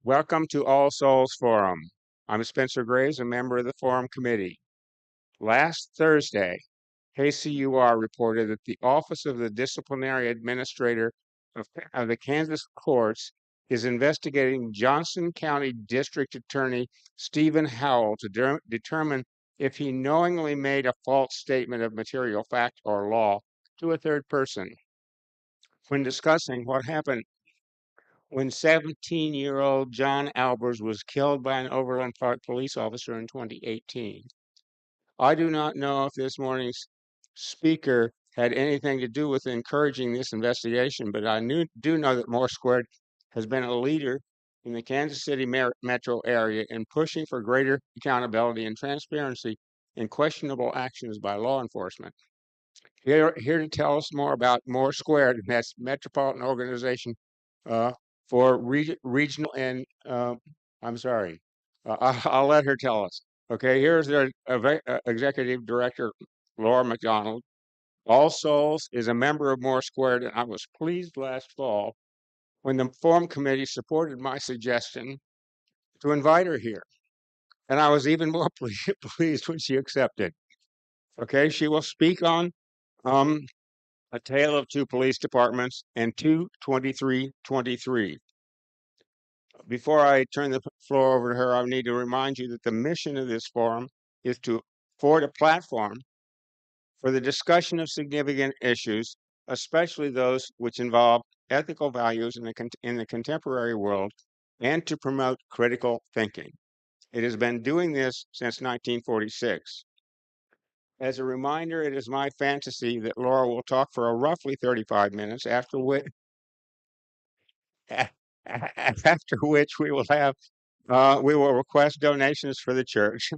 Welcome to All Souls Forum. I'm Spencer Graves, a member of the Forum Committee. Last Thursday, KCUR reported that the Office of the Disciplinary Administrator of the Kansas courts is investigating Johnson County District Attorney Stephen Howell to determine if he knowingly made a false statement of material fact or law to a third person. When discussing what happened when 17-year-old John Albers was killed by an Overland Park police officer in 2018. I do not know if this morning's speaker had anything to do with encouraging this investigation, but do know that More Squared has been a leader in the Kansas City metro area in pushing for greater accountability and transparency in questionable actions by law enforcement. Here to tell us more about More Squared, and that's Metropolitan Organization uh, for Regional and I'm sorry, I'll let her tell us. Okay, here's their Executive Director, Lora McDonald. All Souls is a member of More Squared, and I was pleased last fall when the Forum Committee supported my suggestion to invite her here. And I was even more pleased when she accepted. Okay, she will speak on um, A Tale of Two Police Departments and 22323. Before I turn the floor over to her, I need to remind you that the mission of this forum is to afford a platform for the discussion of significant issues, especially those which involve ethical values in the contemporary world, and to promote critical thinking. It has been doing this since 1946. As a reminder, it is my fantasy that Laura will talk for a roughly 35 minutes, after which we will request donations for the church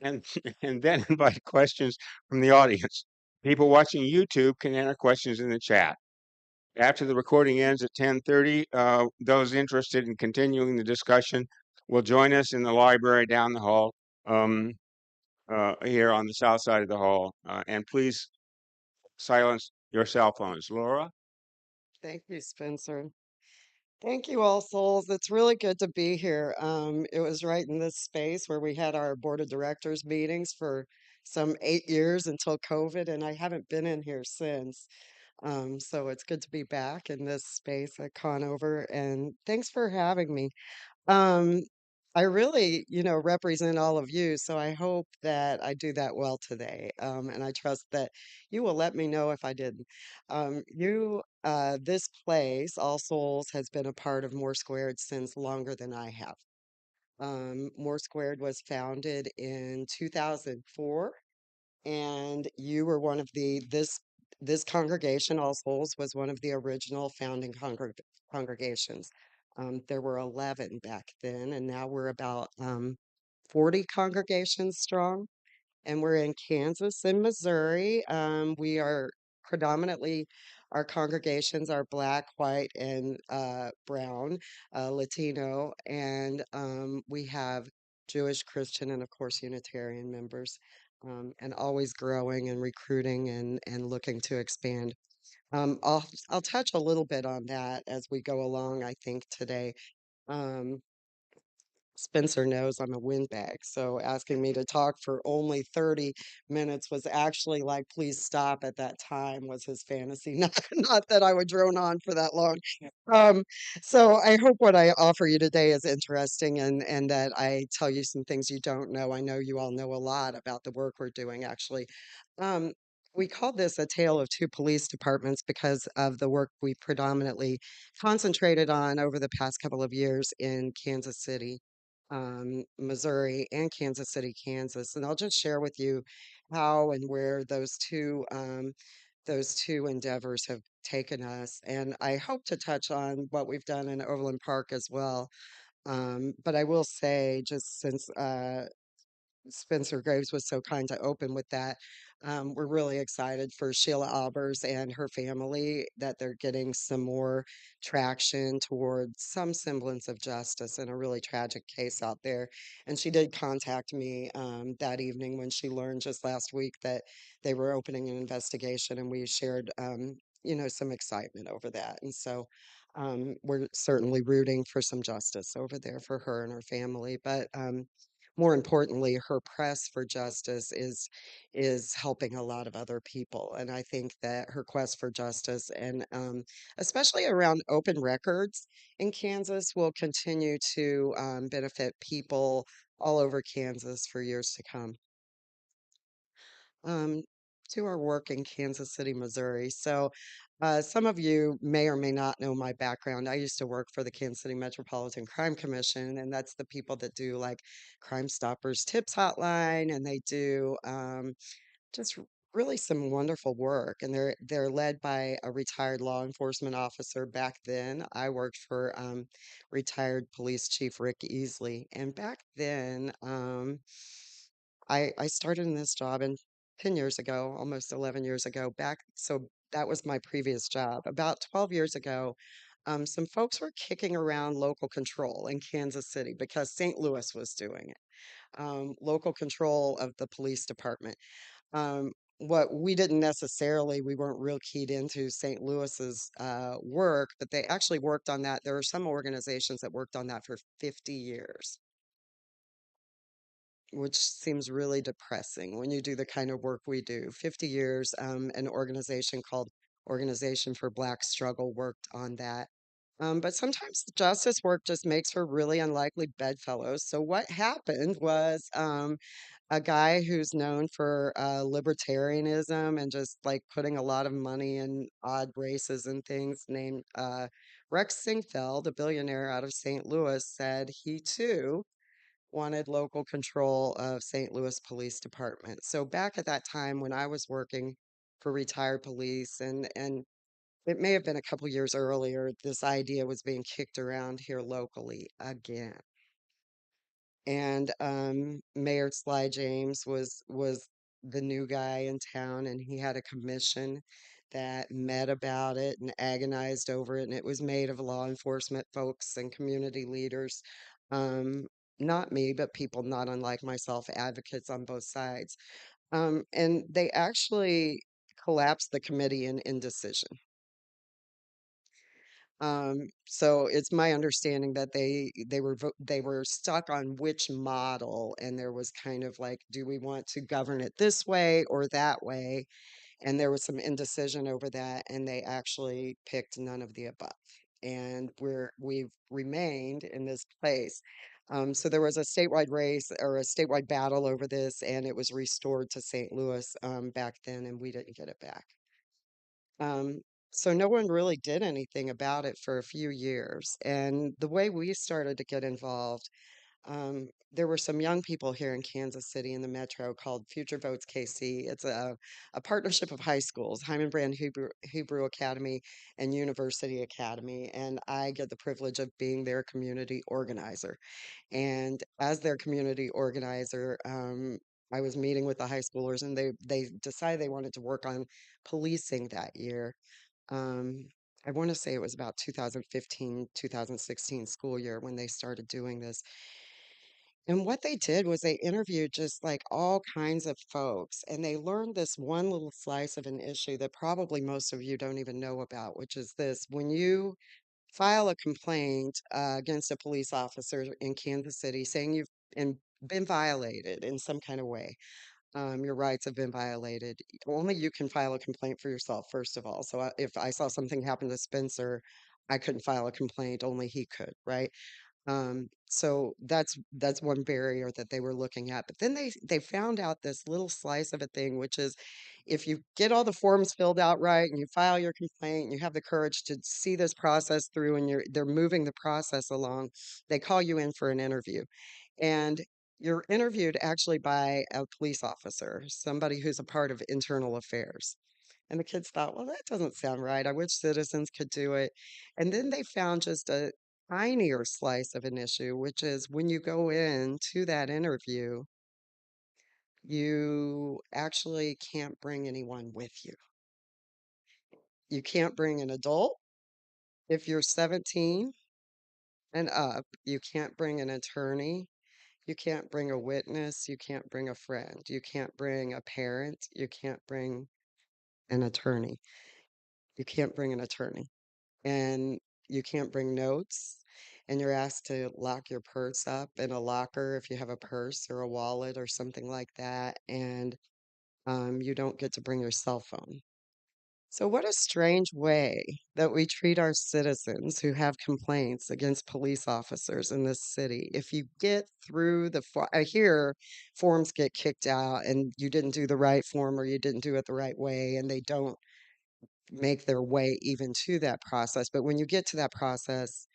and and then invite questions from the audience. People watching YouTube can enter questions in the chat. After the recording ends at 10:30, those interested in continuing the discussion will join us in the library down the hall, um, here on the south side of the hall. And please silence your cell phones. Laura? Thank you, Spencer. Thank you, All Souls. It's really good to be here. It was right in this space where we had our board of directors meetings for some 8 years until COVID, and I haven't been in here since. So it's good to be back in this space at Conover, and thanks for having me. Um, I really, represent all of you, so I hope that I do that well today. And I trust that you will let me know if I didn't. This place, All Souls, has been a part of More Squared since longer than I have. More Squared was founded in 2004, and you were one of this congregation, All Souls, was one of the original founding congregations. There were 11 back then, and now we're about 40 congregations strong, and we're in Kansas and Missouri. We are predominantly, our congregations are black, white, and brown, Latino, and we have Jewish, Christian, and of course Unitarian members, and always growing and recruiting and looking to expand. I'll touch a little bit on that as we go along, I think, today. Um, Spencer knows I'm a windbag, so asking me to talk for only 30 minutes was actually like, please stop at that time was his fantasy, not that I would drone on for that long. Um, so I hope what I offer you today is interesting and that I tell you some things you don't know. I know you all know a lot about the work we're doing, actually. Um, we call this a tale of two police departments because of the work we predominantly concentrated on over the past couple of years in Kansas City, Missouri, and Kansas City, Kansas. And I'll just share with you how and where those two endeavors have taken us. And I hope to touch on what we've done in Overland Park as well. But I will say, just since Spencer Graves was so kind to open with that. We're really excited for Sheila Albers and her family that they're getting some more traction towards some semblance of justice in a really tragic case out there. And she did contact me that evening when she learned just last week that they were opening an investigation, and we shared, some excitement over that. And so We're certainly rooting for some justice over there for her and her family, but more importantly, her press for justice is helping a lot of other people, and I think that her quest for justice and especially around open records in Kansas will continue to benefit people all over Kansas for years to come. um, to our work in Kansas City, Missouri. So, some of you may or may not know my background. I used to work for the Kansas City Metropolitan Crime Commission, and that's the people that do like Crime Stoppers Tips Hotline, and they do just really some wonderful work. And they're led by a retired law enforcement officer. Back then, I worked for retired Police Chief Rick Easley, and back then, I started in this job in 10 years ago, almost 11 years ago back. So that was my previous job. About 12 years ago, some folks were kicking around local control in Kansas City because St. Louis was doing it. Local control of the police department. What we didn't necessarily, we weren't real keyed into St. Louis's work, but they actually worked on that. There are some organizations that worked on that for 50 years, which seems really depressing when you do the kind of work we do. 50 years, an organization called Organization for Black Struggle worked on that. But sometimes the justice work just makes for really unlikely bedfellows. So what happened was a guy who's known for libertarianism and just like putting a lot of money in odd races and things, named Rex Sinquefield, a billionaire out of St. Louis, said he too wanted local control of St. Louis Police Department. So back at that time when I was working for retired police, and it may have been a couple years earlier, this idea was being kicked around here locally again. And Mayor Sly James was the new guy in town, and he had a commission that met about it and agonized over it, and it was made of law enforcement folks and community leaders. Um, Not me, but people not unlike myself, advocates on both sides. And they actually collapsed the committee in indecision. So it's my understanding that they were stuck on which model, and there was kind of like, do we want to govern it this way or that way? And there was some indecision over that, and they actually picked none of the above. And we've remained in this place. So there was a statewide race or a statewide battle over this, and it was restored to St. Louis back then, and we didn't get it back. Um, so no one really did anything about it for a few years. And the way we started to get involved, there were some young people here in Kansas City in the metro called Future Votes KC. It's a partnership of high schools, Hyman Brand Hebrew Academy and University Academy. And I get the privilege of being their community organizer. And as their community organizer, I was meeting with the high schoolers, and they decided they wanted to work on policing that year. Um, I want to say it was about 2015, 2016 school year when they started doing this. And what they did was they interviewed just like all kinds of folks, and they learned this one little slice of an issue that probably most of you don't even know about, which is this: when you file a complaint against a police officer in Kansas City saying been violated in some kind of way, your rights have been violated. Only you can file a complaint for yourself, first of all. So if I saw something happen to Spencer, I couldn't file a complaint. Only he could, right? So that's one barrier that they were looking at. But then they found out this little slice of a thing, which is if you get all the forms filled out right and you file your complaint and you have the courage to see this process through and they're moving the process along, they call you in for an interview. And you're interviewed actually by a police officer, somebody who's a part of internal affairs. And the kids thought, well, that doesn't sound right. I wish citizens could do it. And then they found just a tinier slice of an issue, which is when you go in to that interview, you actually can't bring anyone with you. You can't bring an adult. If you're 17 and up, you can't bring an attorney. You can't bring a witness. You can't bring a friend. You can't bring a parent. You can't bring an attorney. You can't bring an attorney. And you can't bring notes, and you're asked to lock your purse up in a locker if you have a purse or a wallet or something like that, and you don't get to bring your cell phone. So, what a strange way that we treat our citizens who have complaints against police officers in this city. If you get through I hear forms get kicked out and you didn't do the right form or you didn't do it the right way, and they don't make their way even to that process. But when you get to that process,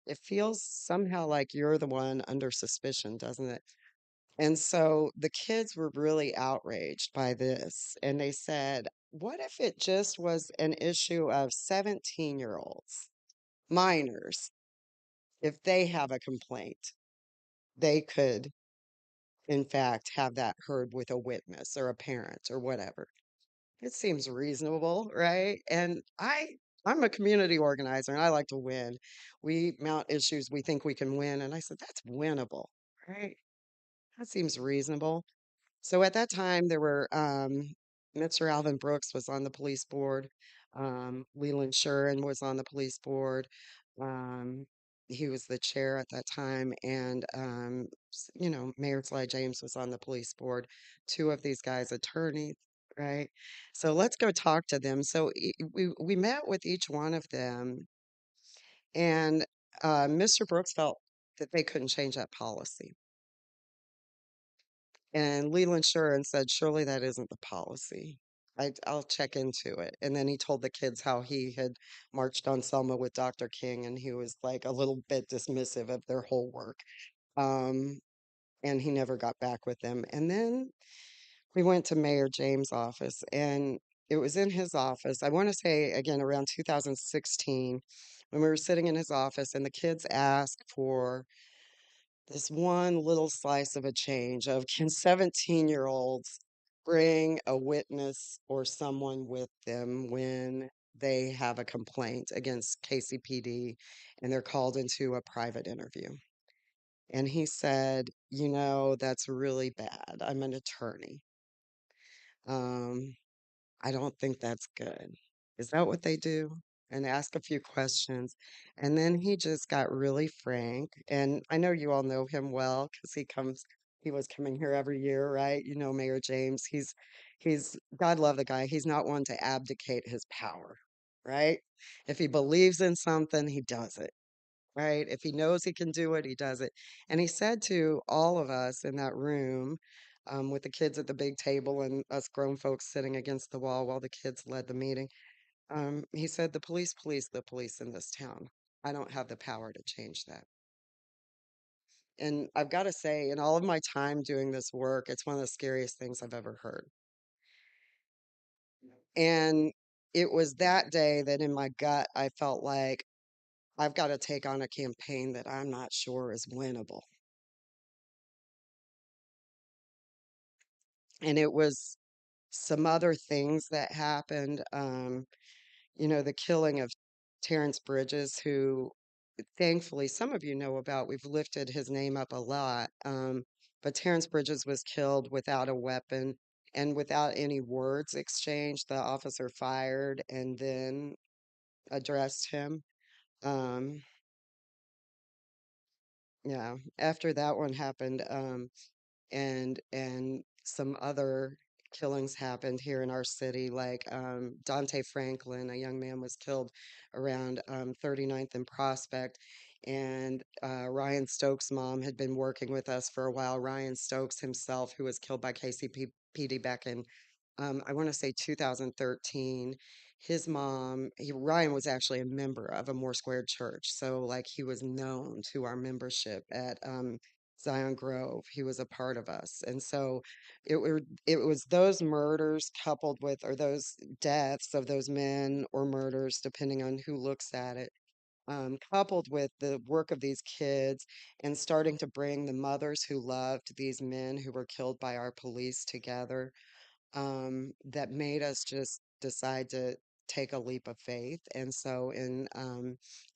it feels somehow like you're the one under suspicion, doesn't it? And so the kids were really outraged by this. And they said, what if it just was an issue of 17-year-olds, minors? If they have a complaint, they could, in fact, have that heard with a witness or a parent or whatever. It seems reasonable, right? I'm a community organizer and I like to win. We mount issues we think we can win. And I said, that's winnable, right? That seems reasonable. So at that time, there were Mr. Alvin Brooks was on the police board. Leland Shuren was on the police board. Um, he was the chair at that time, and Mayor Sly James was on the police board. Two of these guys, attorneys, right? So let's go talk to them. So we met with each one of them, and Mr. Brooks felt that they couldn't change that policy. And Leland Shuren said, surely that isn't the policy. I'll check into it. And then he told the kids how he had marched on Selma with Dr. King, and he was like a little bit dismissive of their whole work. Um, and he never got back with them. And then we went to Mayor James' office, and it was in his office. I want to say, again, around 2016, when we were sitting in his office, and the kids asked for this one little slice of a change of can 17-year-olds bring a witness or someone with them when they have a complaint against KCPD and they're called into a private interview. And he said, that's really bad. I'm an attorney. Um, I don't think that's good. Is that what they do? And ask a few questions. And then he just got really frank. And I know you all know him well because he was coming here every year, right? You know, Mayor James. God love the guy. He's not one to abdicate his power, right? If he believes in something, he does it, right? If he knows he can do it, he does it. And he said to all of us in that room, with the kids at the big table and us grown folks sitting against the wall while the kids led the meeting, he said, the police the police in this town. I don't have the power to change that. And I've got to say, in all of my time doing this work, it's one of the scariest things I've ever heard. And it was that day that in my gut, I felt like I've got to take on a campaign that I'm not sure is winnable. And it was some other things that happened. The killing of Terrence Bridges, who thankfully some of you know about. We've lifted his name up a lot. But Terrence Bridges was killed without a weapon and without any words exchanged. The officer fired and then addressed him. Um, yeah, after that one happened, and some other killings happened here in our city, like Dante Franklin, a young man was killed around 39th and Prospect. And Ryan Stokes' mom had been working with us for a while. Ryan Stokes himself, who was killed by KCPD back in I want to say 2013. His mom, Ryan was actually a member of a More Squared church. So, like, he was known to our membership at Zion Grove. He was a part of us. And so it was those murders coupled with, or those deaths of those men or murders, depending on who looks at it, coupled with the work of these kids and starting to bring the mothers who loved these men who were killed by our police together, that made us just decide to take a leap of faith. And so in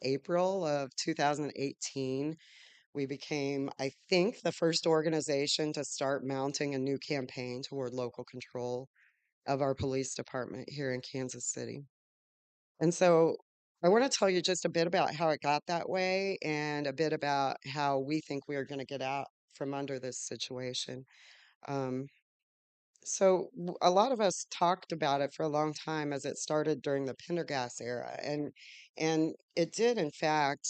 April of 2018, we became, I think, the first organization to start mounting a new campaign toward local control of our police department here in Kansas City. And so I want to tell you just a bit about how it got that way and a bit about how we think we are going to get out from under this situation. Um, a lot of us talked about it for a long time as it started during the Pendergast era, and it did in fact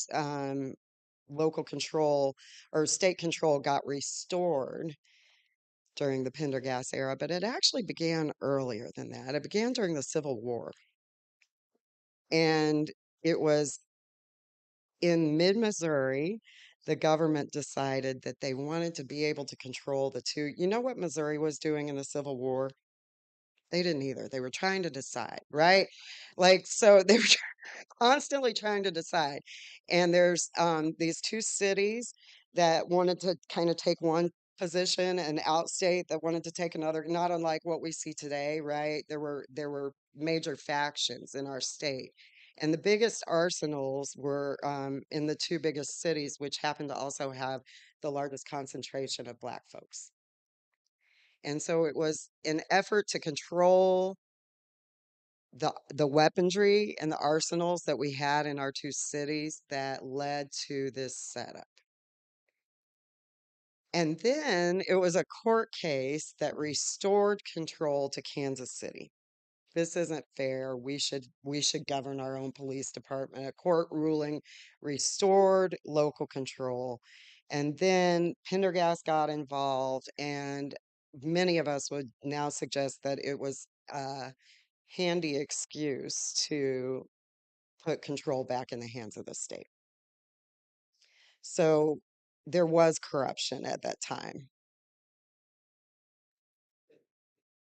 local control or state control got restored during the Pendergast era, but it actually began earlier than that. It began during the Civil War, and it was in mid-Missouri. The government decided that they wanted to be able to control the two. You know what Missouri was doing in the Civil War? They didn't either. They were trying to decide, right? Like, so they were constantly trying to decide. And there's these two cities that wanted to kind of take one position and outstate that wanted to take another, not unlike what we see today, right? There were major factions in our state. And the biggest arsenals were in the two biggest cities, which happened to also have the largest concentration of Black folks. And so it was an effort to control the weaponry and the arsenals that we had in our two cities that led to this setup. And then it was a court case that restored control to Kansas City. This isn't fair. We should govern our own police department. A court ruling restored local control. And then Pendergast got involved, and many of us would now suggest that it was a handy excuse to put control back in the hands of the state. So there was corruption at that time.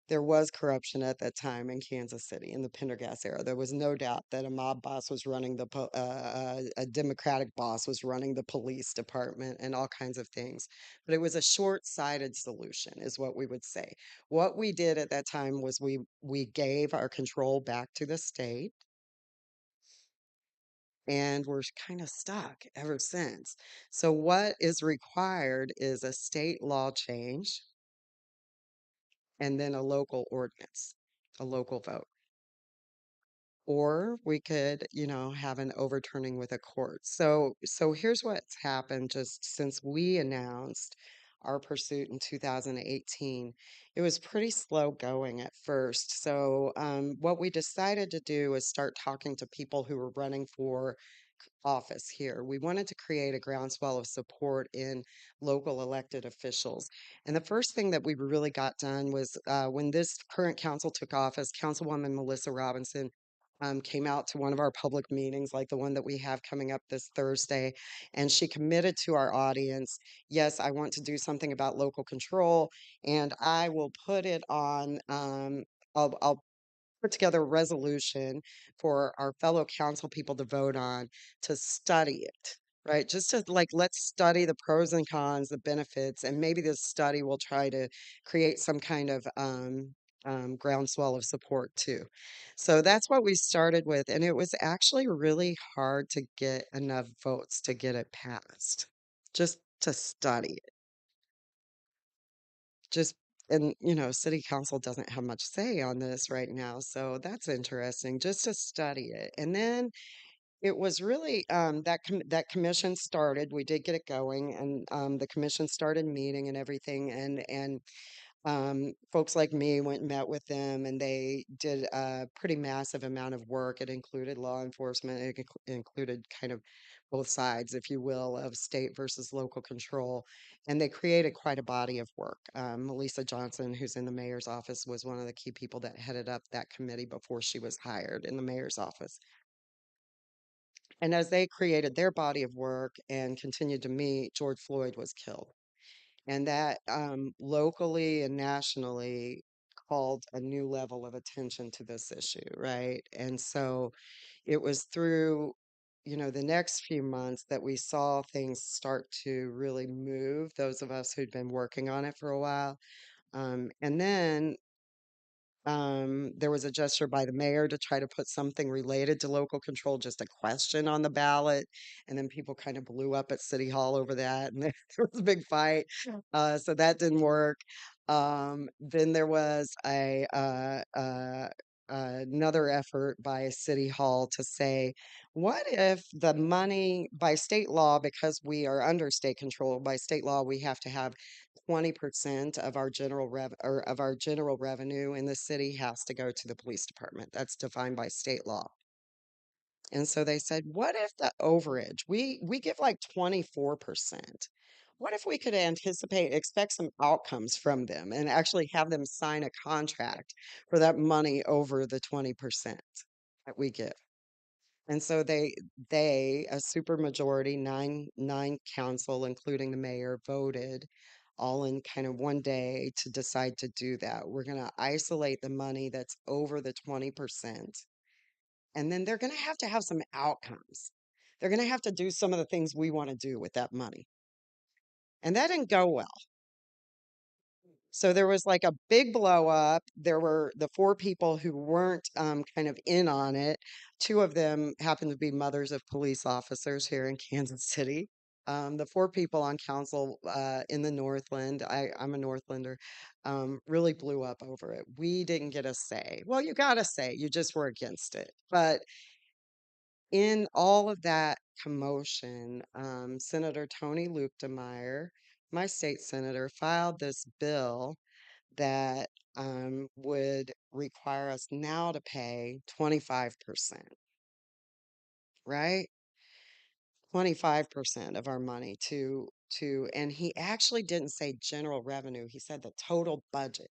There was corruption at that time in Kansas City in the Pendergast era. There was no doubt that a mob boss was running a Democratic boss was running the police department and all kinds of things. But it was a short-sighted solution, is what we would say. What we did at that time was we gave our control back to the state, and we're kind of stuck ever since. So what is required is a state law change and then a local ordinance, a local vote. Or we could, have an overturning with a court. So here's what's happened just since we announced our pursuit in 2018. It was pretty slow going at first. So what we decided to do is start talking to people who were running for office here. We wanted to create a groundswell of support in local elected officials. And the first thing that we really got done was when this current council took office, Councilwoman Melissa Robinson came out to one of our public meetings, like the one that we have coming up this Thursday, and she committed to our audience, yes, I want to do something about local control, and I will put it on. I'll put together a resolution for our fellow council people to vote on to study it, right? Just to like, let's study the pros and cons, the benefits, and maybe this study will try to create some kind of groundswell of support too. So that's what we started with. And it was actually really hard to get enough votes to get it passed, just to study it. Just and city council doesn't have much say on this right now, so that's interesting just to study it. And then it was really that commission started. We did get it going, and the commission started meeting and everything, and folks like me went and met with them, and they did a pretty massive amount of work. It included law enforcement, included kind of both sides, if you will, of state versus local control. And they created quite a body of work. Melissa Johnson, who's in the mayor's office, was one of the key people that headed up that committee before she was hired in the mayor's office. And as they created their body of work and continued to meet, George Floyd was killed. And that locally and nationally called a new level of attention to this issue, right? And so it was through, the next few months that we saw things start to really move, those of us who'd been working on it for a while. And then there was a gesture by the mayor to try to put something related to local control, just a question on the ballot. And then people kind of blew up at City Hall over that. And there was a big fight. So that didn't work. Then there was another effort by City Hall to say, what if the money by state law, because we are under state control, by state law, we have to have 20% of our general revenue in the city has to go to the police department. That's defined by state law. And so they said, what if the overage, we give like 24%. What if we could expect some outcomes from them and actually have them sign a contract for that money over the 20% that we give? And so a super majority, nine council, including the mayor, voted all in kind of one day to decide to do that. We're going to isolate the money that's over the 20%, and then they're going to have some outcomes. They're going to have to do some of the things we want to do with that money. And that didn't go well. So there was like a big blow up. There were the four people who weren't kind of in on it. Two of them happened to be mothers of police officers here in Kansas City. The four people on council in the Northland, I'm a Northlander, really blew up over it. We didn't get a say. Well, you got a say. You just were against it. But in all of that commotion, Senator Tony Luetkemeyer, my state senator, filed this bill that would require us now to pay 25%, right? 25% of our money and he actually didn't say general revenue, he said the total budget.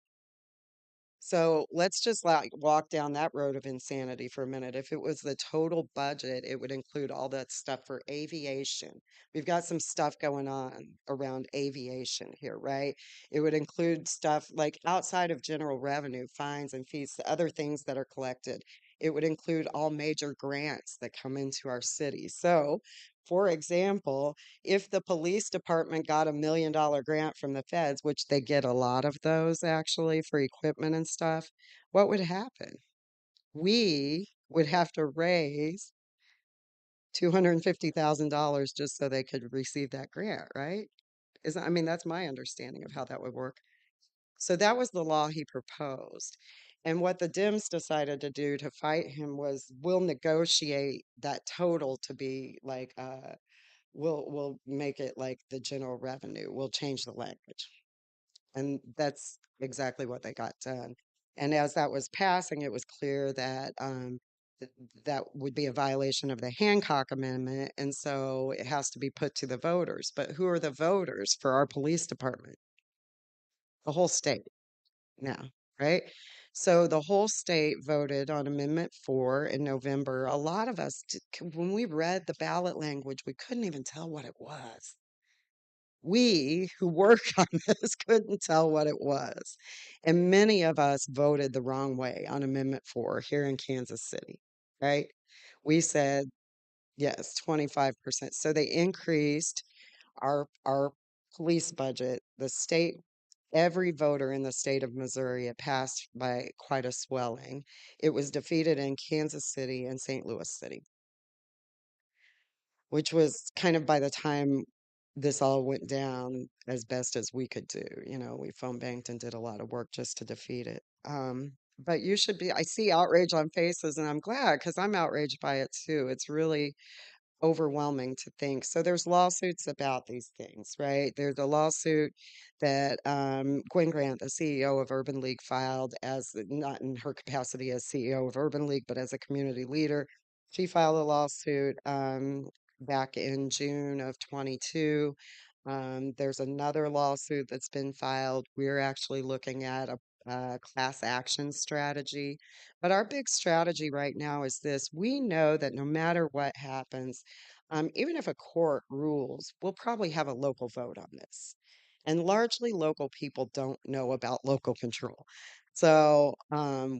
So let's just walk down that road of insanity for a minute. If it was the total budget, it would include all that stuff for aviation. We've got some stuff going on around aviation here, right? It would include stuff like outside of general revenue, fines and fees, the other things that are collected. It would include all major grants that come into our city. So, for example, if the police department got $1 million grant from the feds, which they get a lot of those actually for equipment and stuff, what would happen? We would have to raise $250,000 just so they could receive that grant, right? I mean, that's my understanding of how that would work. So that was the law he proposed. And what the Dems decided to do to fight him was we'll negotiate that total to be like we'll make it like the general revenue. We'll change the language. And that's exactly what they got done. And as that was passing, it was clear that that would be a violation of the Hancock Amendment. And so it has to be put to the voters. But who are the voters for our police department? The whole state now, right? So the whole state voted on Amendment 4 in November. A lot of us, when we read the ballot language, we couldn't even tell what it was. We who work on this couldn't tell what it was. And many of us voted the wrong way on Amendment 4 here in Kansas City, right? We said, yes, 25%. So they increased our police budget. The state, every voter in the state of Missouri, it passed by quite a swelling. It was defeated in Kansas City and St. Louis City, which was kind of by the time this all went down as best as we could do. You know, we phone banked and did a lot of work just to defeat it. But you should be, I see outrage on faces and I'm glad because I'm outraged by it too. It's really overwhelming to think. So there's lawsuits about these things, right? There's a lawsuit that Gwen Grant, the CEO of Urban League, filed as not in her capacity as CEO of Urban League, but as a community leader. She filed a lawsuit back in June of 22. There's another lawsuit that's been filed. We're actually looking at a class action strategy. But our big strategy right now is this. We know that no matter what happens, even if a court rules, we'll probably have a local vote on this. And largely local people don't know about local control. So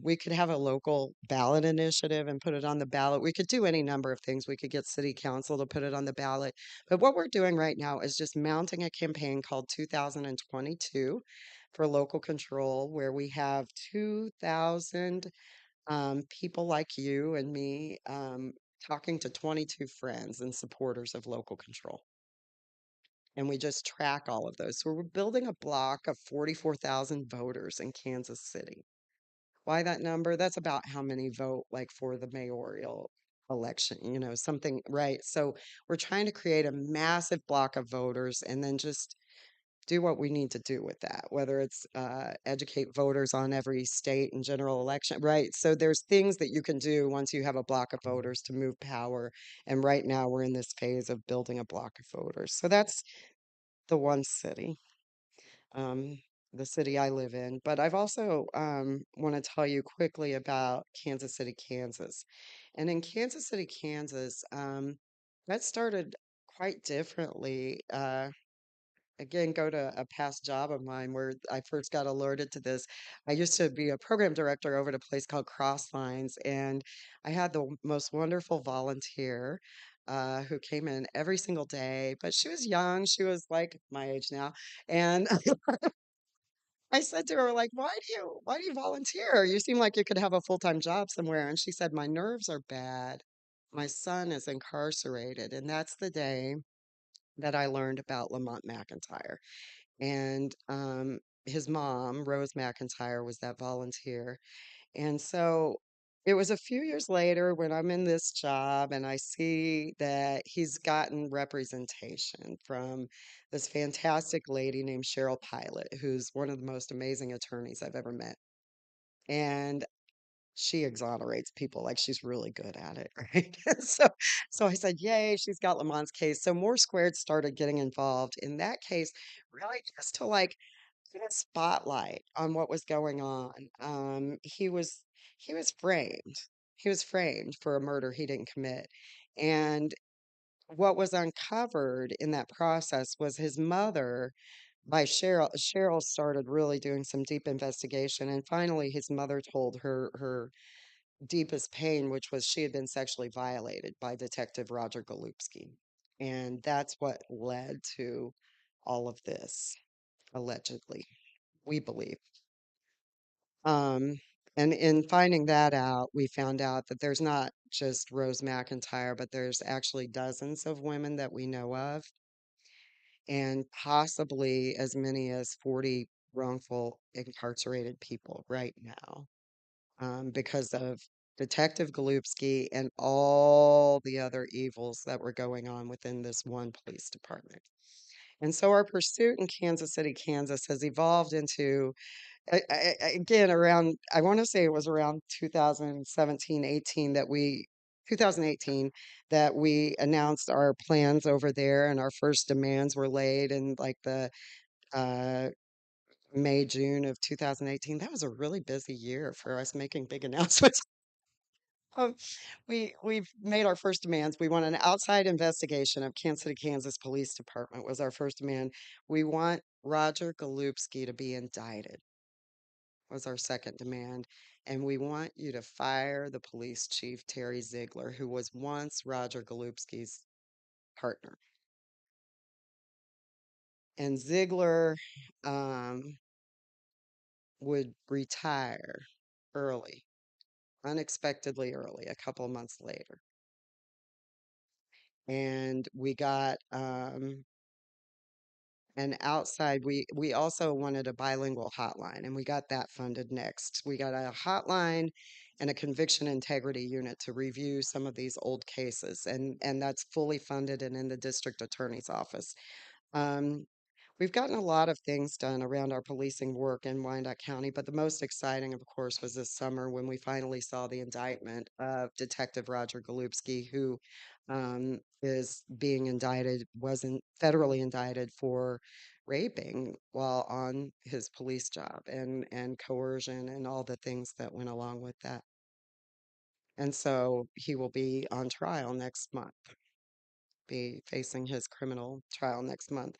we could have a local ballot initiative and put it on the ballot. We could do any number of things. We could get city council to put it on the ballot. But what we're doing right now is just mounting a campaign called 2022 for local control, where we have 2,000 people like you and me talking to 22 friends and supporters of local control. And we just track all of those. So we're building a block of 44,000 voters in Kansas City. Why that number? That's about how many vote like for the mayoral election, something, right? So we're trying to create a massive block of voters and then just do what we need to do with that, whether it's educate voters on every state and general election, right? So there's things that you can do once you have a block of voters to move power. And right now we're in this phase of building a block of voters. So that's the one city, um, the city I live in. But I've also want to tell you quickly about Kansas City, Kansas. And in Kansas City, Kansas, that started quite differently. Again, go to a past job of mine where I first got alerted to this. I used to be a program director over at a place called Crosslines, and I had the most wonderful volunteer who came in every single day. But she was young; she was like my age now, and I said to her, like, why do you volunteer? You seem like you could have a full-time job somewhere. And she said, my nerves are bad. My son is incarcerated, and that's the day that I learned about Lamont McIntyre. And his mom, Rose McIntyre, was that volunteer. And so it was a few years later when I'm in this job and I see that he's gotten representation from this fantastic lady named Cheryl Pilot, who's one of the most amazing attorneys I've ever met. And she exonerates people like she's really good at it, right? So I said, yay, she's got Lamont's case. So More Squared started getting involved in that case, really just to like get a spotlight on what was going on. He was framed. He was framed for a murder he didn't commit. And what was uncovered in that process was his mother by Cheryl. Cheryl started really doing some deep investigation, and finally his mother told her deepest pain, which was she had been sexually violated by Detective Roger Golubsky. And that's what led to all of this, allegedly, we believe. Um, and in finding that out, we found out that there's not just Rose McIntyre, but there's actually dozens of women that we know of, and possibly as many as 40 wrongful incarcerated people right now, because of Detective Golubsky and all the other evils that were going on within this one police department. And so our pursuit in Kansas City, Kansas has evolved into again around, I want to say it was around 2017, 18 that we 2018 that we announced our plans over there, and our first demands were laid in like the uh May, June of 2018. That was a really busy year for us making big announcements. Um, we've made our first demands. We want an outside investigation of Kansas City, Kansas Police Department was our first demand. We want Roger Golubsky to be indicted was our second demand. And we want you to fire the police chief, Terry Ziegler, who was once Roger Golubsky's partner. And Ziegler um, would retire early, unexpectedly early, a couple of months later. And we got an outside, we also wanted a bilingual hotline, and we got that funded next. We got a hotline and a conviction integrity unit to review some of these old cases, and that's fully funded and in the district attorney's office. um, We've gotten a lot of things done around our policing work in Wyandotte County, but the most exciting, of course, was this summer when we finally saw the indictment of Detective Roger Golubsky, who is being indicted, wasn't federally indicted for raping while on his police job, and coercion and all the things that went along with that. And so he will be on trial next month, be facing his criminal trial next month.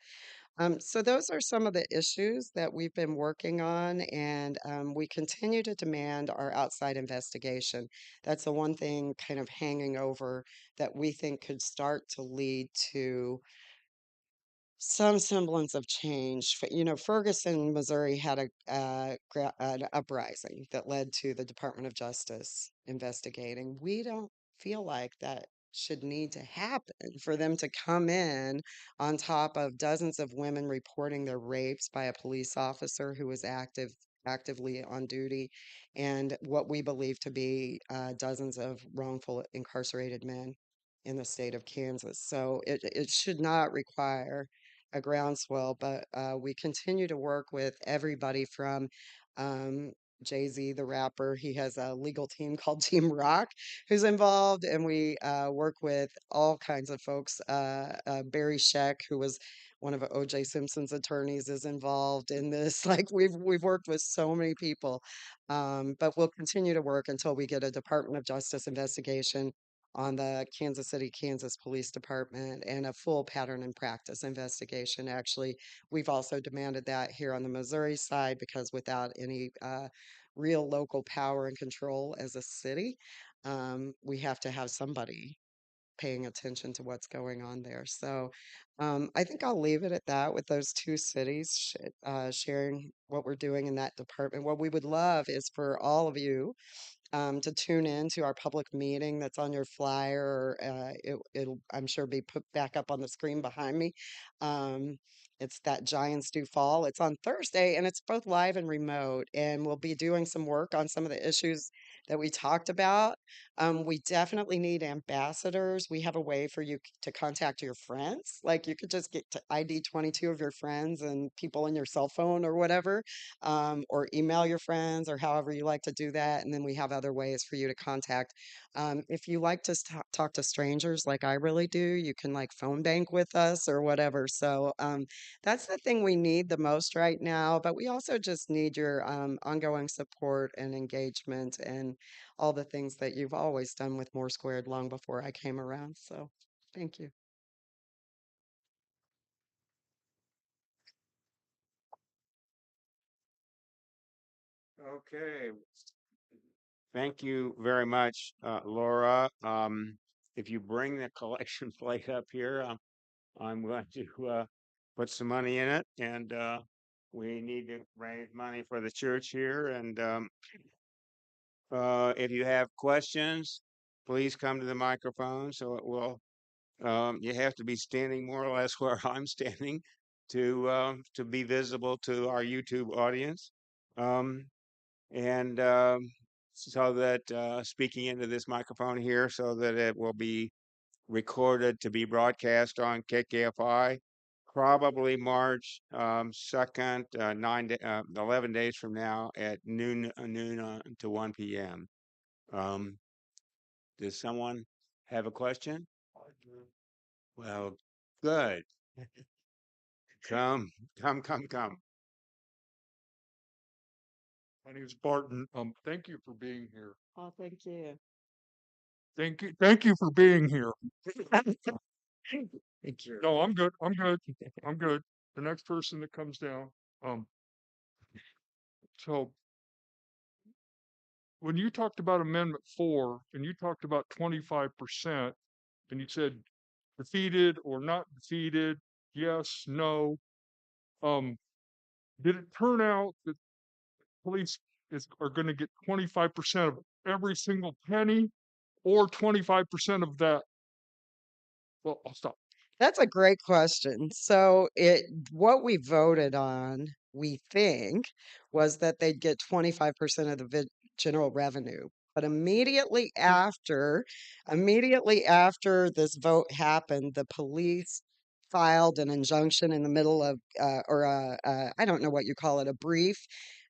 So those are some of the issues that we've been working on, and we continue to demand our outside investigation. That's the one thing kind of hanging over that we think could start to lead to some semblance of change. Ferguson, Missouri had an uprising that led to the Department of Justice investigating. We don't feel like that should need to happen for them to come in on top of dozens of women reporting their rapes by a police officer who was actively on duty, and what we believe to be dozens of wrongful incarcerated men in the state of Kansas. So it should not require a groundswell, but we continue to work with everybody from um, Jay-Z, the rapper. He has a legal team called Team Rock who's involved, and we work with all kinds of folks. Barry Sheck, who was one of O.J. Simpson's attorneys, is involved in this. Like we've worked with so many people, but we'll continue to work until we get a Department of Justice investigation on the Kansas City, Kansas Police Department and a full pattern and practice investigation. Actually, we've also demanded that here on the Missouri side because without any real local power and control as a city, we have to have somebody paying attention to what's going on there. So I think I'll leave it at that with those two cities sharing what we're doing in that department. What we would love is for all of you to tune in to our public meeting that's on your flyer, or it'll, I'm sure, be put back up on the screen behind me. Um, it's that Giants Do Fall. It's on Thursday, and it's both live and remote. And we'll be doing some work on some of the issues that we talked about. We definitely need ambassadors. We have a way for you to contact your friends. Like you could just get to ID 22 of your friends and people in your cell phone or whatever, or email your friends or however you like to do that. And then we have other ways for you to contact. If you like to talk to strangers like I really do, you can like phone bank with us or whatever. So that's the thing we need the most right now. But we also just need your ongoing support and engagement and all the things that you've always done with More Squared long before I came around. So thank you. Okay. Thank you very much, Laura. If you bring the collection plate up here, I'm going to put some money in it, and we need to raise money for the church here. And if you have questions, please come to the microphone. So it will. You have to be standing more or less where I'm standing to be visible to our YouTube audience. Um, and so that speaking into this microphone here so that it will be recorded to be broadcast on KKFI probably March 2nd, 11 days from now at noon to 1 p.m. Um, does someone have a question? Well, good. Come, come. My name is Barton. Thank you for being here. Oh, thank you. Thank you for being here. Thank you. No, I'm good. I'm good. I'm good. The next person that comes down. Um, so when you talked about Amendment 4 and you talked about 25% and you said defeated or not defeated, yes, no. Um, did it turn out that police are going to get 25% of every single penny or 25% of that? Well, I'll stop. That's a great question. So what we voted on, we think, was that they'd get 25% of the general revenue. But immediately after this vote happened, the police filed an injunction in the middle of, or I don't know what you call it, a brief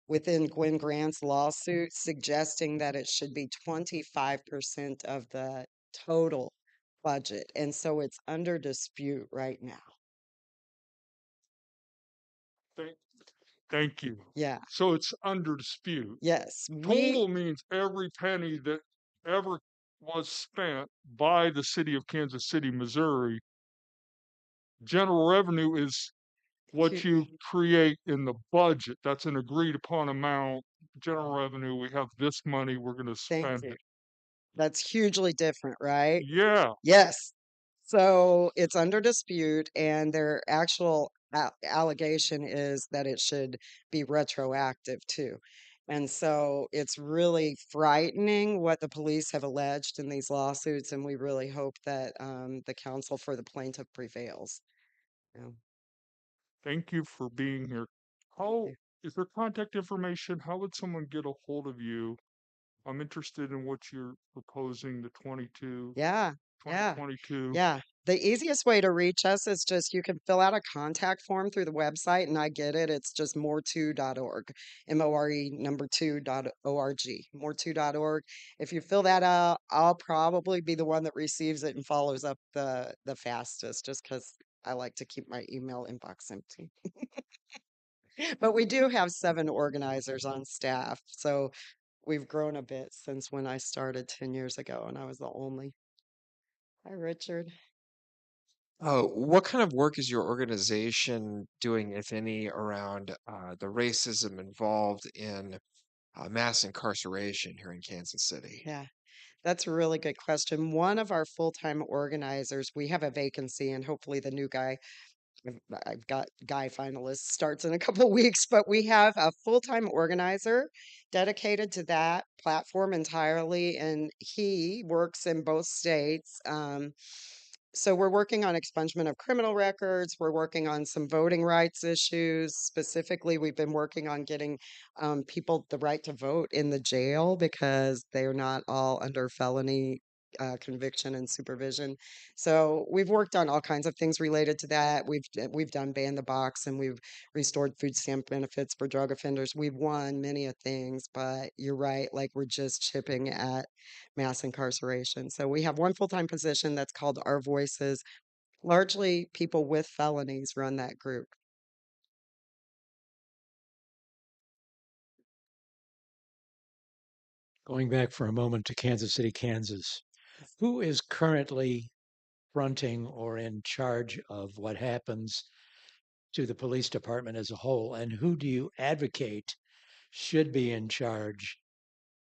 within Gwen Grant's lawsuit suggesting that it should be 25% of the total budget. And so it's under dispute right now. Thank, thank you. Yeah. So it's under dispute. Yes. Total means every penny that ever was spent by the city of Kansas City, Missouri. General revenue is what hu- you create in the budget. That's an agreed upon amount. General revenue, we have this money, we're going to Thank spend you. it. That's hugely different, right? Yeah, Yes. So it's under dispute, and their actual allegation is that it should be retroactive too. And so it's really frightening what the police have alleged in these lawsuits, and we really hope that the counsel for the plaintiff prevails. Yeah. thank you for being here. How is there contact information? How would someone get a hold of you? I'm interested in what you're proposing, the 22, Yeah, yeah, 2022. yeah. The easiest way to reach us is just you can fill out a contact form through the website, and I get it. It's just more2.org, MORE number 2.org, more2.org. If you fill that out, I'll probably be the one that receives it and follows up the fastest, just because I like to keep my email inbox empty. But we do have 7 organizers on staff, so we've grown a bit since when I started 10 years ago, and I was the only. Hi, Richard. What kind of work is your organization doing, if any, around the racism involved in mass incarceration here in Kansas City? Yeah, that's a really good question. One of our full-time organizers, we have a vacancy, and hopefully the new guy, I've got guy finalists starts in a couple weeks, but we have a full-time organizer dedicated to that platform entirely, and he works in both states. So we're working on expungement of criminal records. We're working on some voting rights issues. Specifically, we've been working on getting people the right to vote in the jail because they're not all under felony conviction and supervision. So we've worked on all kinds of things related to that. We've done ban the box, and we've restored food stamp benefits for drug offenders. We've won many of things, but you're right, like we're just chipping at mass incarceration. So we have one full-time position that's called Our Voices. Largely people with felonies run that group. Going back for a moment to Kansas City, Kansas, who is currently fronting or in charge of what happens to the police department as a whole, and who do you advocate should be in charge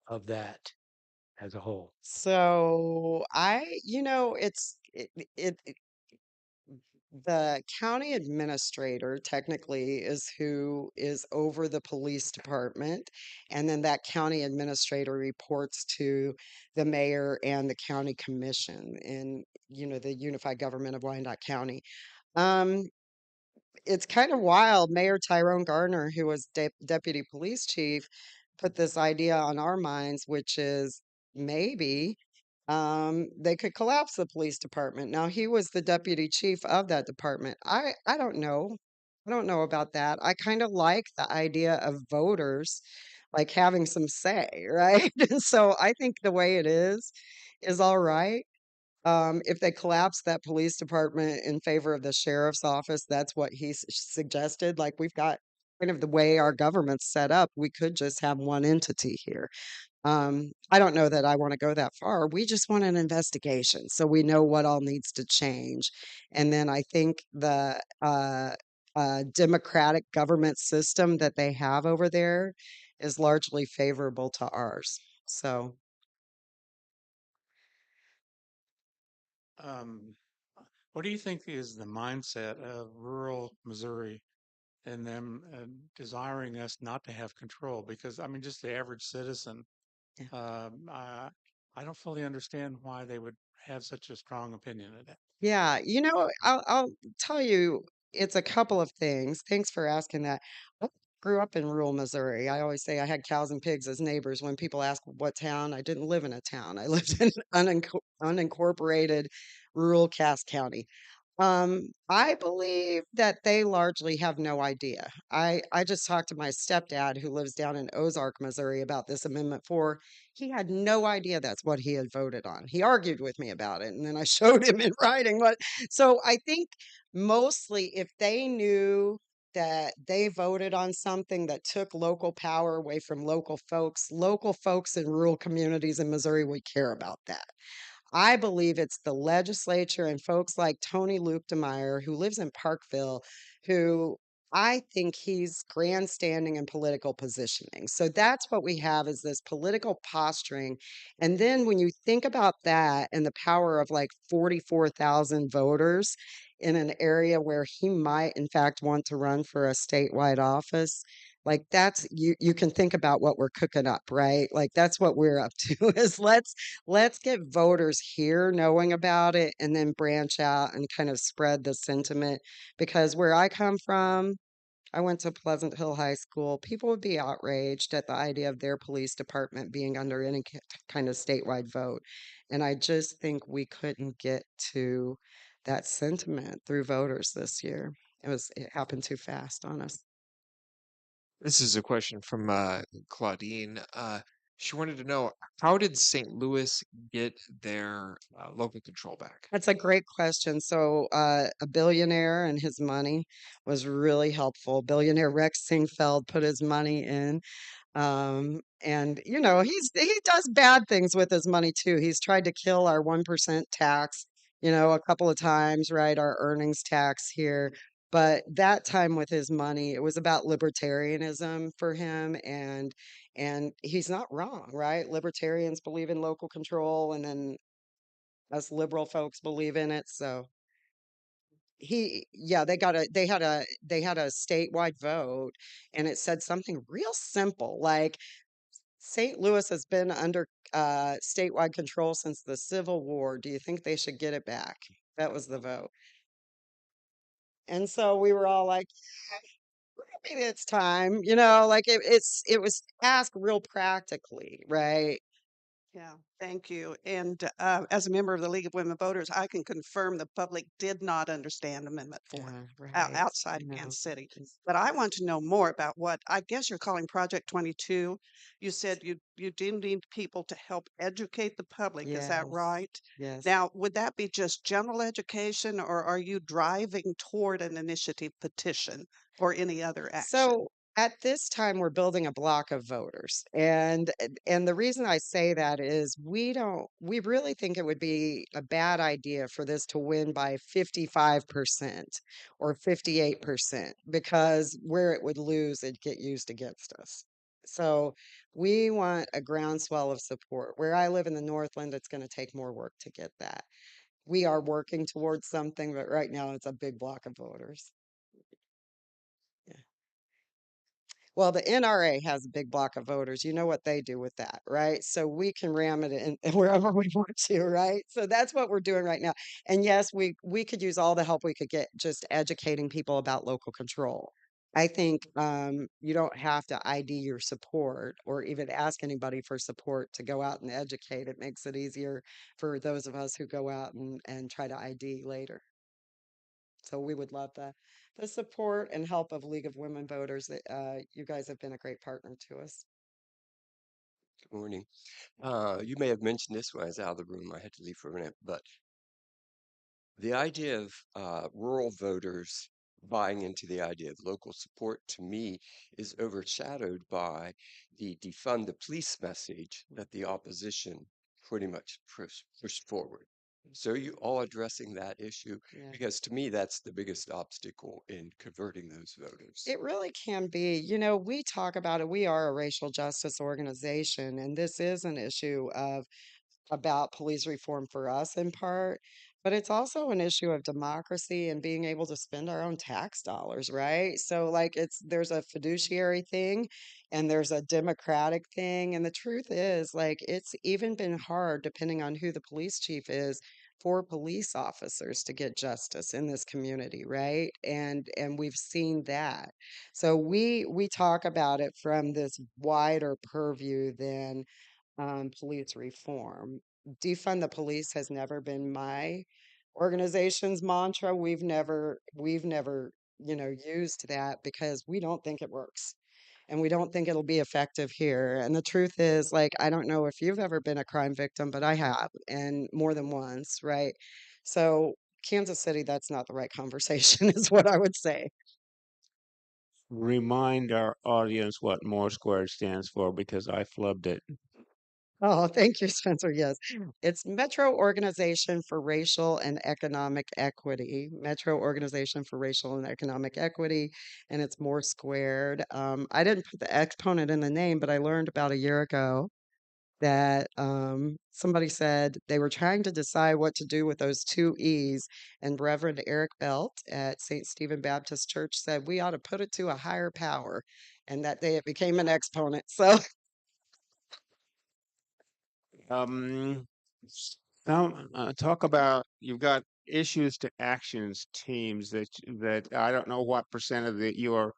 of that as a whole? So it the county administrator technically is who is over the police department, and then that county administrator reports to the mayor and the county commission in the unified government of Wyandotte County. Um, it's kind of wild. Mayor Tyrone Gardner, who was deputy police chief, put this idea on our minds, which is maybe they could collapse the police department. Now, he was the deputy chief of that department. I don't know. I don't know about that. I kind of like the idea of voters like having some say, right? And so I think the way it is all right. If they collapse that police department in favor of the sheriff's office, that's what he suggested. Like we've got kind of the way our government's set up, we could just have one entity here. I don't know that I want to go that far. We just want an investigation so we know what all needs to change. And then I think the democratic government system that they have over there is largely favorable to ours. So, Um, what do you think is the mindset of rural Missouri and them desiring us not to have control? Because I mean, just the average citizen, yeah. um, I, I don't fully understand why they would have such a strong opinion of that. Yeah, I'll tell you, it's a couple of things. Thanks for asking that. I grew up in rural Missouri. I always say I had cows and pigs as neighbors. When people ask what town, I didn't live in a town. I lived in unincorporated rural Cass County. I believe that they largely have no idea. I just talked to my stepdad who lives down in Ozark, Missouri about this Amendment 4. He had no idea that's what he had voted on. He argued with me about it, and then I showed him in writing what. So I think mostly if they knew that they voted on something that took local power away from local folks in rural communities in Missouri would care about that. I believe it's the legislature and folks like Tony Luke DeMeyer, who lives in Parkville, who I think he's grandstanding in political positioning. So that's what we have is this political posturing. And then when you think about that and the power of like 44,000 voters in an area where he might, in fact, want to run for a statewide office, like that's you can think about what we're cooking up, right? Like that's what we're up to is let's get voters here knowing about it and then branch out and kind of spread the sentiment because where I come from, I went to Pleasant Hill High School. People would be outraged at the idea of their police department being under any kind of statewide vote. And I just think we couldn't get to that sentiment through voters this year. It happened too fast on us. This is a question from Claudine. She wanted to know, how did St. Louis get their local control back? That's a great question. So, a billionaire and his money was really helpful. Billionaire Rex Sinquefield put his money in. And he does bad things with his money too. He's tried to kill our 1% tax, a couple of times, right? Our earnings tax here. But that time with his money, it was about libertarianism for him, and he's not wrong, right? Libertarians believe in local control, and then us liberal folks believe in it. So yeah, they had a statewide vote, and it said something real simple like St. Louis has been under statewide control since the Civil War. Do you think they should get it back? That was the vote. And so we were all like, maybe it's time, like it was asked real practically, right? Yeah, thank you. And as a member of the League of Women Voters, I can confirm the public did not understand Amendment 4 Yeah, right. outside of No. Kansas City. But I want to know more about what I guess you're calling Project 22. You said you do need people to help educate the public. Is that Yes. right? Yes. Now, would that be just general education, or are you driving toward an initiative petition or any other action? So at this time, we're building a block of voters, and the reason I say that is we really think it would be a bad idea for this to win by 55% or 58% because where it would lose, it'd get used against us. So we want a groundswell of support. Where I live in the Northland, it's going to take more work to get that. We are working towards something, but right now it's a big block of voters. Well, the NRA has a big block of voters. You know what they do with that, right? So we can ram it in wherever we want to, right? So that's what we're doing right now. And yes, we could use all the help we could get just educating people about local control. I think you don't have to ID your support or even ask anybody for support to go out and educate. It makes it easier for those of us who go out and try to ID later. So we would love the support and help of League of Women Voters. You guys have been a great partner to us. Good morning. You may have mentioned this when I was out of the room. I had to leave for a minute, but the idea of rural voters buying into the idea of local support to me is overshadowed by the defund the police message that the opposition pretty much pushed forward. So are you all addressing that issue? Yeah. Because to me, that's the biggest obstacle in converting those voters. It really can be. We talk about it. We are a racial justice organization, and this is an issue about police reform for us in part, but it's also an issue of democracy and being able to spend our own tax dollars, right? So like there's a fiduciary thing and there's a democratic thing. And the truth is like it's even been hard depending on who the police chief is for police officers to get justice in this community, right? And we've seen that. So we talk about it from this wider purview than police reform. Defund the police has never been my organization's mantra. We've never, used that because we don't think it works and we don't think it'll be effective here. And the truth is, like, I don't know if you've ever been a crime victim, but I have, and more than once, right? So, Kansas City, that's not the right conversation, is what I would say. Remind our audience what More Squared stands for because I flubbed it. Oh, thank you, Spencer. Yes, it's Metro Organization for Racial and Economic Equity. Metro Organization for Racial and Economic Equity, and it's more squared. I didn't put the exponent in the name, but I learned about a year ago that somebody said they were trying to decide what to do with those two E's, and Reverend Eric Belt at St. Stephen Baptist Church said we ought to put it to a higher power, and that day it became an exponent. So Um, Talk about you've got issues to actions teams that I don't know what percent of your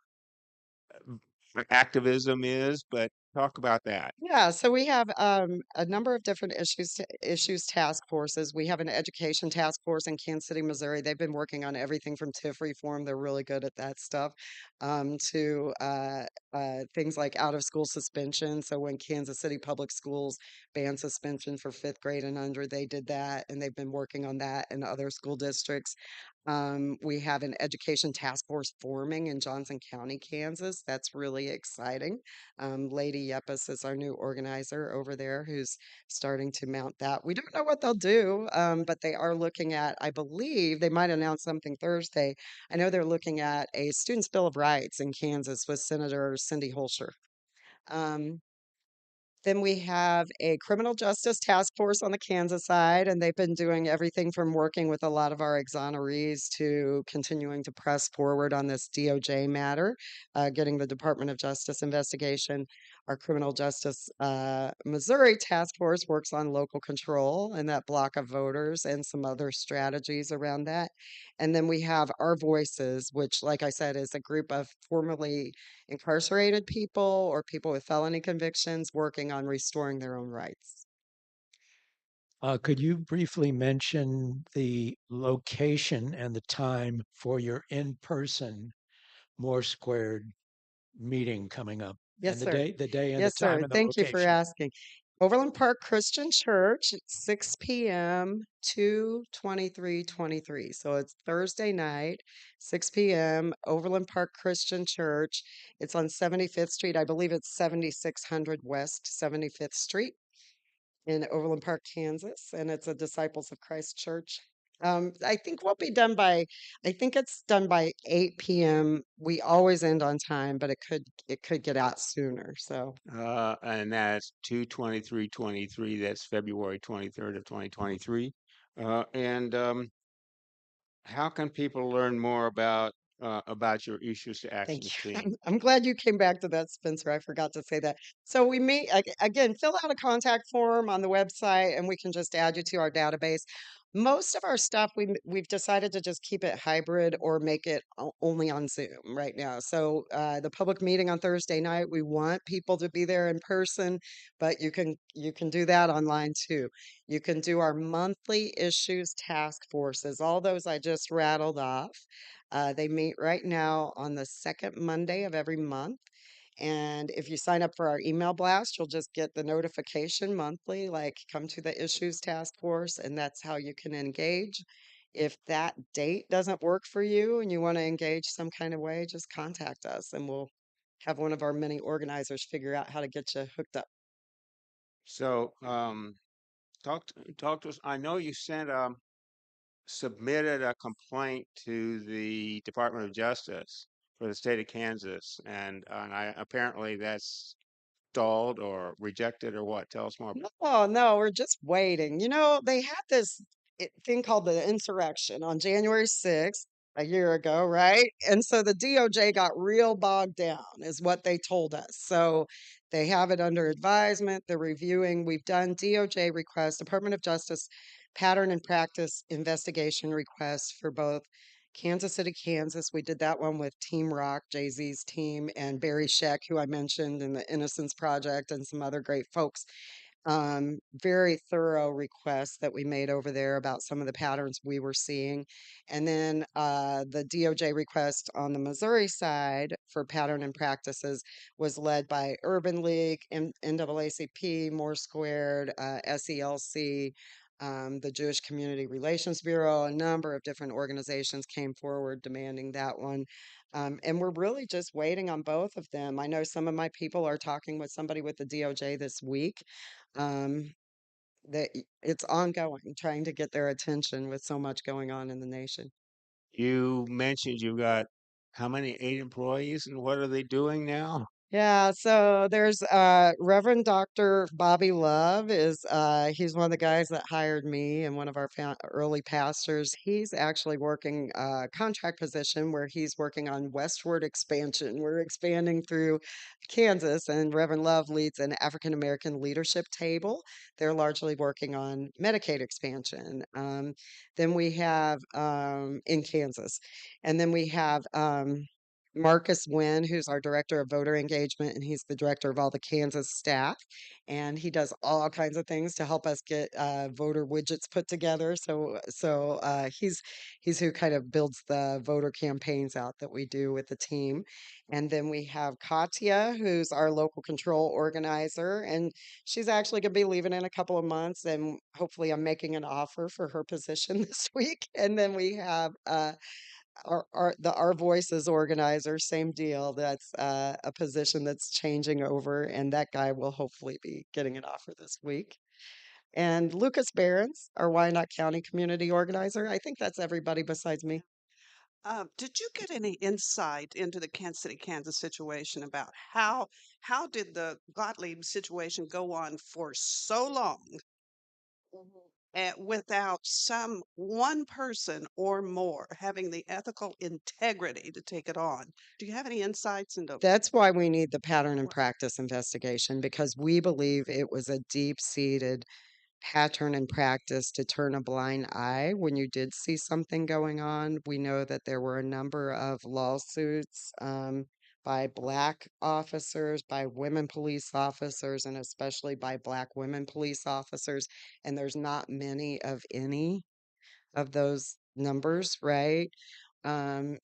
activism is, but talk about that. Yeah, so we have a number of different issues task forces. We have an education task force in Kansas City, Missouri. They've been working on everything from TIF reform. They're really good at that stuff. To things like out of school suspension. So when Kansas City Public Schools banned suspension for fifth grade and under, they did that, and they've been working on that in other school districts. We have an education task force forming in Johnson County, Kansas. That's really exciting. Lady Yepis is our new organizer over there who's starting to mount that. We don't know what they'll do, but they are looking at, I believe they might announce something Thursday. I know they're looking at a Students' Bill of Rights in Kansas with Senator Cindy Holscher. Um, then we have a criminal justice task force on the Kansas side, and they've been doing everything from working with a lot of our exonerees to continuing to press forward on this DOJ matter, getting the Department of Justice investigation. Our criminal justice Missouri task force works on local control and that block of voters and some other strategies around that. And then we have Our Voices, which, like I said, is a group of formerly incarcerated people or people with felony convictions working on restoring their own rights. Could you briefly mention the location and the time for your in-person More Squared meeting coming up, Yes, and sir. the day and the Yes, time sir. and the Thank you for location? asking. Overland Park Christian Church, 6 p.m. to 2323. So it's Thursday night, 6 p.m. Overland Park Christian Church. It's on 75th Street. I believe it's 7600 West 75th Street in Overland Park, Kansas, and it's a Disciples of Christ church. I think we'll be done by, I think it's done by 8 p.m. We always end on time, but it could get out sooner. So And that's 2/23/23. That's February 23rd of 2023. And how can people learn more about your issues to thank actions you. team? I'm glad you came back to that, Spencer. I forgot to say that. So we meet again, fill out a contact form on the website and we can just add you to our database. Most of our stuff we've decided to just keep it hybrid or make it only on Zoom right now. So the public meeting on Thursday night, we want people to be there in person, but you can do that online too. You can do our monthly issues task forces, all those I just rattled off. They meet right now on the second Monday of every month. And if you sign up for our email blast, you'll just get the notification monthly, like come to the issues task force, and that's how you can engage. If that date doesn't work for you and you want to engage some kind of way, just contact us and we'll have one of our many organizers figure out how to get you hooked up. So, talk to us. I know you submitted a complaint to the Department of Justice for the state of Kansas, and apparently that's stalled or rejected or what? Tell us more. No, no, we're just waiting. They had this thing called the insurrection on January 6th a year ago, right? And so the DOJ got real bogged down, is what they told us. So they have it under advisement. They're reviewing. We've done DOJ requests, Department of Justice pattern and practice investigation requests for both Kansas City, Kansas. We did that one with Team Rock, Jay-Z's team, and Barry Sheck, who I mentioned in the Innocence Project, and some other great folks. Very thorough requests that we made over there about some of the patterns we were seeing. And then the DOJ request on the Missouri side for pattern and practices was led by Urban League, NAACP, More Squared, SELC, the Jewish Community Relations Bureau. A number of different organizations came forward demanding that one. And we're really just waiting on both of them. I know some of my people are talking with somebody with the DOJ this week. Um, that it's ongoing, trying to get their attention with so much going on in the nation. You mentioned you got how many? 8 employees, and what are they doing now? Yeah, so there's Reverend Dr. Bobby Love is he's one of the guys that hired me and one of our early pastors. He's actually working contract position where he's working on westward expansion. We're expanding through Kansas, and Reverend Love leads an African American leadership table. They're largely working on Medicaid expansion. Then we have in Kansas, and then we have Marcus Wynn, who's our director of voter engagement, and he's the director of all the Kansas staff. And he does all kinds of things to help us get voter widgets put together. So he's who kind of builds the voter campaigns out that we do with the team. And then we have Katya, who's our local control organizer, and she's actually going to be leaving in a couple of months. And hopefully, I'm making an offer for her position this week. And then we have our voices organizer, same deal. That's a position that's changing over, and that guy will hopefully be getting an offer this week. And Lucas Behrens, our Wyandotte County community organizer. I think that's everybody besides me. Did you get any insight into the Kansas City, Kansas situation about how did the Gottlieb situation go on for so long without some one person or more having the ethical integrity to take it on? Do you have any insights into That's why we need the pattern and practice investigation, because we believe it was a deep-seated pattern and practice to turn a blind eye when you did see something going on. We know that there were a number of lawsuits by Black officers, by women police officers, and especially by Black women police officers. And there's not many of any of those numbers, right?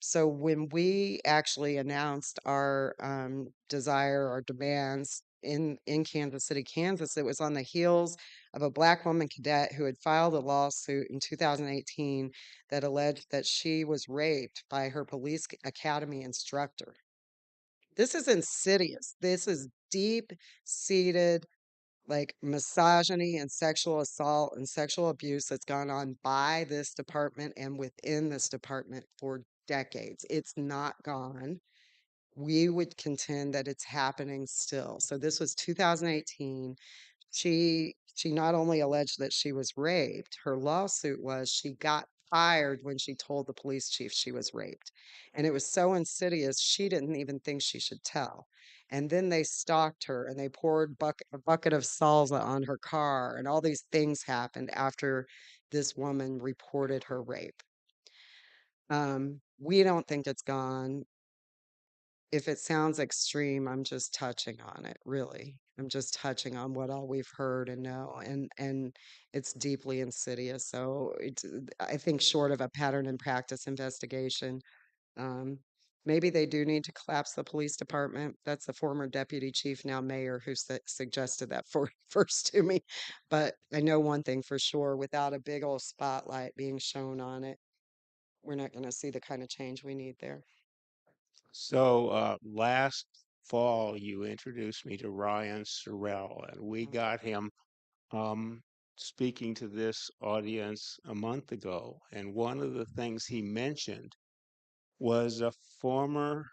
So when we actually announced our desire, our demands in Kansas City, Kansas, it was on the heels of a Black woman cadet who had filed a lawsuit in 2018 that alleged that she was raped by her police academy instructor. This is insidious. This is deep-seated like misogyny and sexual assault and sexual abuse that's gone on by this department and within this department for decades. It's not gone. We would contend that it's happening still. So this was 2018. She not only alleged that she was raped, her lawsuit was she got fired when she told the police chief she was raped. And it was so insidious, she didn't even think she should tell. And then they stalked her and they poured a bucket of salsa on her car, and all these things happened after this woman reported her rape. We don't think it's gone. If it sounds extreme, I'm just touching on it, really. I'm just touching on what all we've heard and know, and it's deeply insidious. So I think short of a pattern and practice investigation, um, maybe they do need to collapse the police department. That's the former deputy chief, now mayor, who suggested that for first to me. But I know one thing for sure: without a big old spotlight being shown on it, we're not going to see the kind of change we need there. So last fall, you introduced me to Ryan Sorrell, and we got him um, speaking to this audience a month ago. And one of the things he mentioned was a former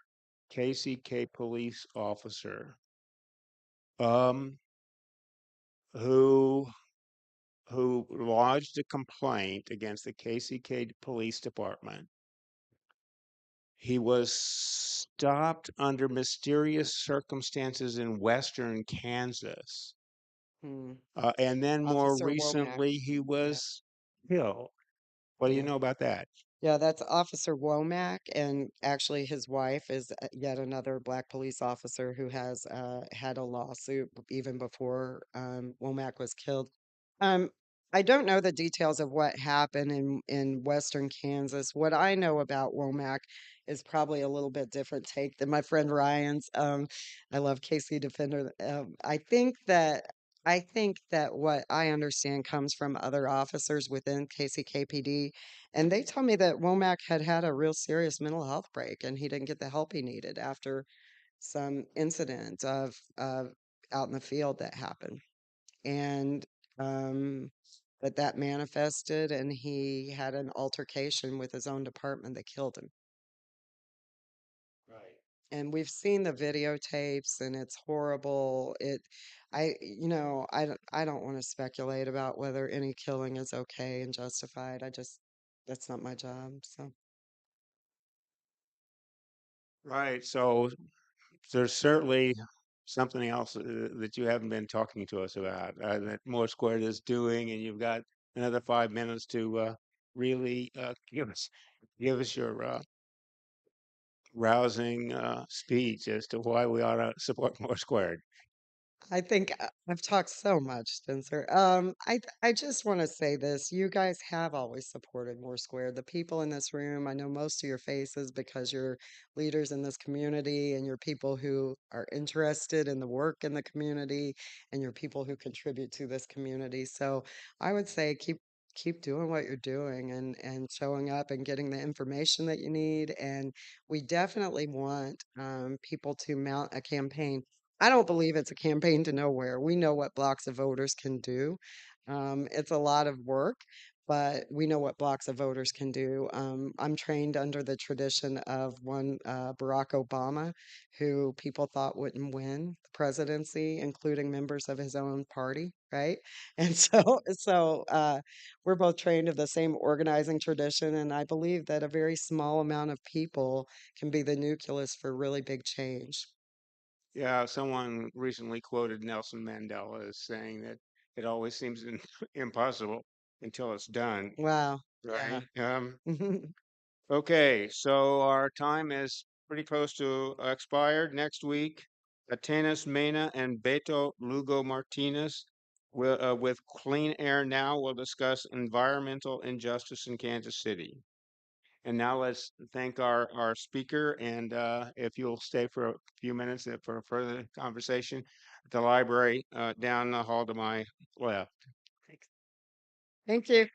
KCK police officer um, who lodged a complaint against the KCK Police Department. He was stopped under mysterious circumstances in western Kansas. Hmm. And then more Officer Womack. recently, he was killed. What do you Yeah. know about that? Yeah, that's Officer Womack, and actually his wife is yet another Black police officer who has had a lawsuit even before Womack was killed. Um, I don't know the details of what happened in Western Kansas. What I know about Womack is probably a little bit different take than my friend Ryan's. I love KC Defender. I think that what I understand comes from other officers within KCKPD, and they tell me that Womack had had a real serious mental health break, and he didn't get the help he needed after some incident of out in the field that happened. And um, that manifested, and he had an altercation with his own department that killed him. Right. And we've seen the videotapes, and it's horrible. I don't want to speculate about whether any killing is okay and justified. That's not my job. So. Right. So there's certainly something else that you haven't been talking to us about that Moore Squared is doing, and you've got another 5 minutes to really give us your rousing speech as to why we ought to support More Squared. I think I've talked so much, Spencer. I just want to say this. You guys have always supported More Square. The people in this room, I know most of your faces because you're leaders in this community and you're people who are interested in the work in the community and you're people who contribute to this community. So I would say keep doing what you're doing and showing up and getting the information that you need. And we definitely want people to mount a campaign. I don't believe it's a campaign to nowhere. We know what blocks of voters can do. It's a lot of work, but we know what blocks of voters can do. I'm trained under the tradition of one Barack Obama, who people thought wouldn't win the presidency, including members of his own party, right? And so we're both trained of the same organizing tradition, and I believe that a very small amount of people can be the nucleus for really big change. Yeah, someone recently quoted Nelson Mandela as saying that it always seems impossible until it's done, Wow. Yeah. right? Okay, so our time is pretty close to expired. Next week, Atenas Mena and Beto Lugo Martinez with Clean Air Now will discuss environmental injustice in Kansas City. And now let's thank our speaker. And if you'll stay for a few minutes for further conversation at the library down the hall to my left. Thank you.